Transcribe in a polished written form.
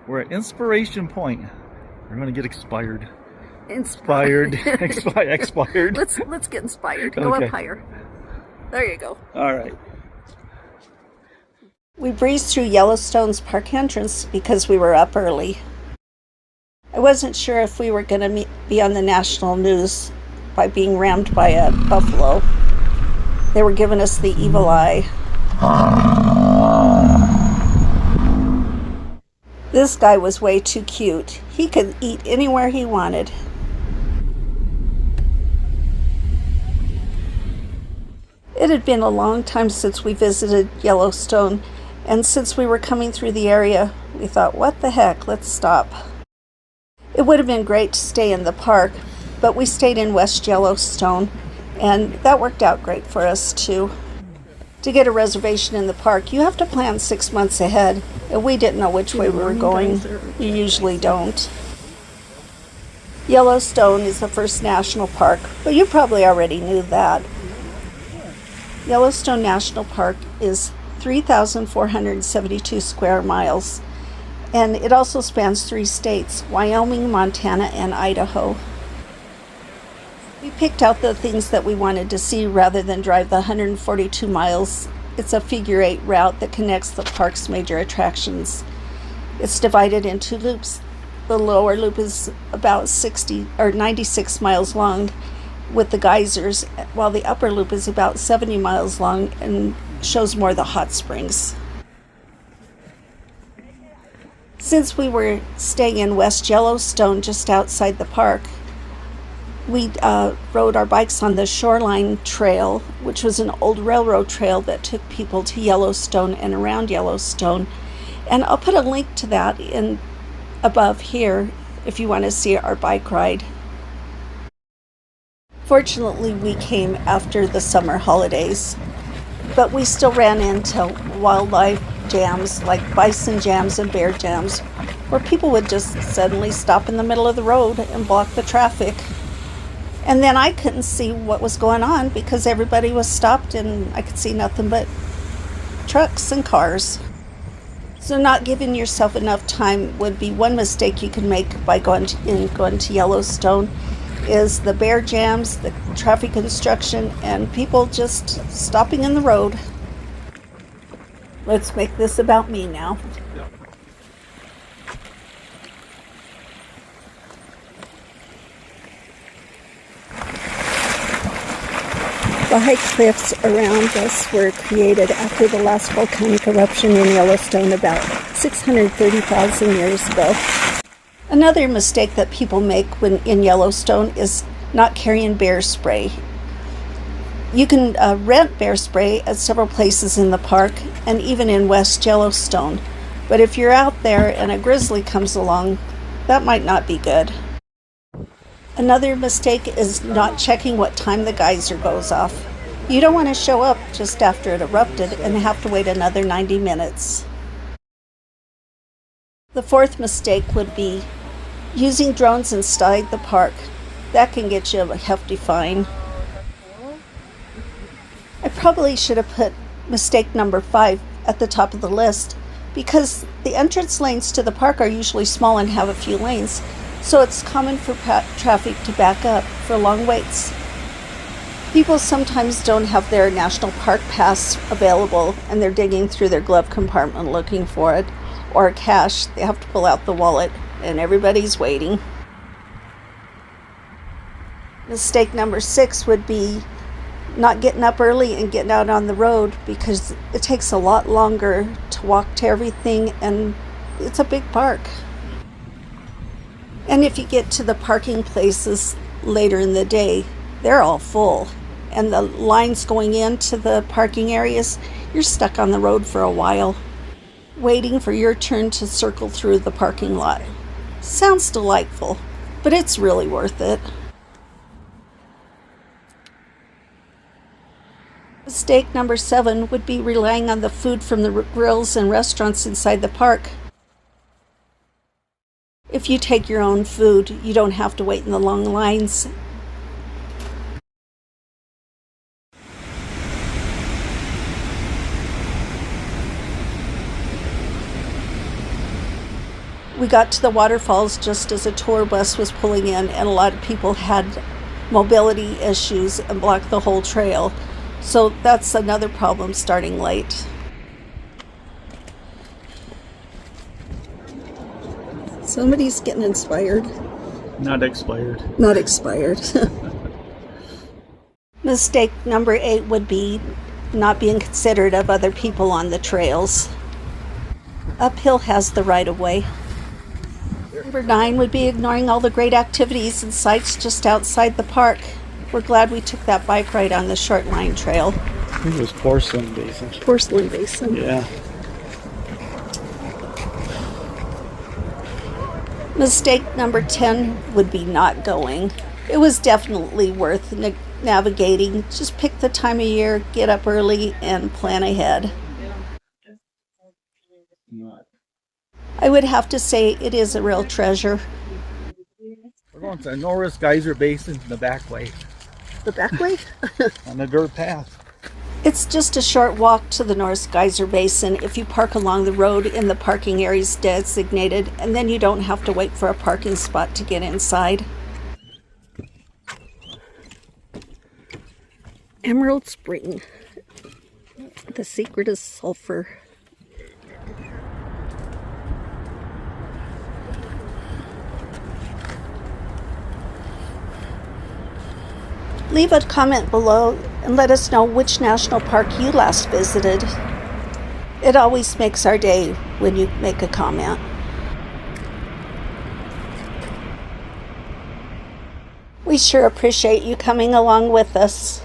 We're at Inspiration Point. We're gonna get expired. Expired. Expired. Let's get inspired. Go Okay. up higher. There you go. All right. We breezed through Yellowstone's park entrance because we were up early. I wasn't sure if we were going to be on the national news by being rammed by a buffalo. They were giving us the evil eye. This guy was way too cute. He could eat anywhere he wanted. It had been a long time since we visited Yellowstone, and since we were coming through the area, we thought, what the heck, let's stop. It would have been great to stay in the park, but we stayed in West Yellowstone, and that worked out great for us too. To get a reservation in the park, you have to plan 6 months ahead, and we didn't know which way we were going. You usually don't. Yellowstone is the first national park, but you probably already knew that. Yellowstone National Park is 3,472 square miles, and it also spans 3 states, Wyoming, Montana, and Idaho. We picked out the things that we wanted to see rather than drive the 142 miles. It's a figure-8 route that connects the park's major attractions. It's divided in 2 loops. The lower loop is about 96 miles long with the geysers, while the upper loop is about 70 miles long and shows more the hot springs. Since we were staying in West Yellowstone just outside the park, we rode our bikes on the Shoreline Trail, which was an old railroad trail that took people to Yellowstone and around Yellowstone. And I'll put a link to that above here if you want to see our bike ride. Fortunately, we came after the summer holidays, but we still ran into wildlife jams like bison jams and bear jams, where people would just suddenly stop in the middle of the road and block the traffic. And then I couldn't see what was going on because everybody was stopped and I could see nothing but trucks and cars. So not giving yourself enough time would be one mistake you can make by going to Yellowstone, is the bear jams, the traffic construction, and people just stopping in the road. Let's make this about me now. The high cliffs around us were created after the last volcanic eruption in Yellowstone about 630,000 years ago. Another mistake that people make when in Yellowstone is not carrying bear spray. You can rent bear spray at several places in the park and even in West Yellowstone. But if you're out there and a grizzly comes along, that might not be good. Another mistake is not checking what time the geyser goes off. You don't want to show up just after it erupted and have to wait another 90 minutes. The fourth mistake would be using drones inside the park. That can get you a hefty fine. I probably should have put mistake number 5 at the top of the list because the entrance lanes to the park are usually small and have a few lanes. So it's common for traffic to back up for long waits. People sometimes don't have their national park pass available and they're digging through their glove compartment looking for it, or cash. They have to pull out the wallet and everybody's waiting. Mistake number 6 would be not getting up early and getting out on the road because it takes a lot longer to walk to everything and it's a big park. And if you get to the parking places later in the day, they're all full. And the lines going into the parking areas, you're stuck on the road for a while, waiting for your turn to circle through the parking lot. Sounds delightful, but it's really worth it. Mistake number 7 would be relying on the food from the grills and restaurants inside the park. If you take your own food, you don't have to wait in the long lines. We got to the waterfalls just as a tour bus was pulling in, and a lot of people had mobility issues and blocked the whole trail. So that's another problem starting late. Somebody's getting inspired. Not expired. Not expired. Mistake number 8 would be not being considerate of other people on the trails. Uphill has the right of way. Number 9 would be ignoring all the great activities and sights just outside the park. We're glad we took that bike ride on the short line trail. I think it was Porcelain Basin. Porcelain Basin. Yeah. Mistake number 10 would be not going. It was definitely worth navigating. Just pick the time of year, get up early, and plan ahead. I would have to say it is a real treasure. We're going to the Norris Geyser Basin the back way. The back way? On the dirt path. It's just a short walk to the Norris Geyser Basin if you park along the road in the parking areas designated, and then you don't have to wait for a parking spot to get inside. Emerald Spring. The secret is sulfur. Leave a comment below and let us know which national park you last visited. It always makes our day when you make a comment. We sure appreciate you coming along with us.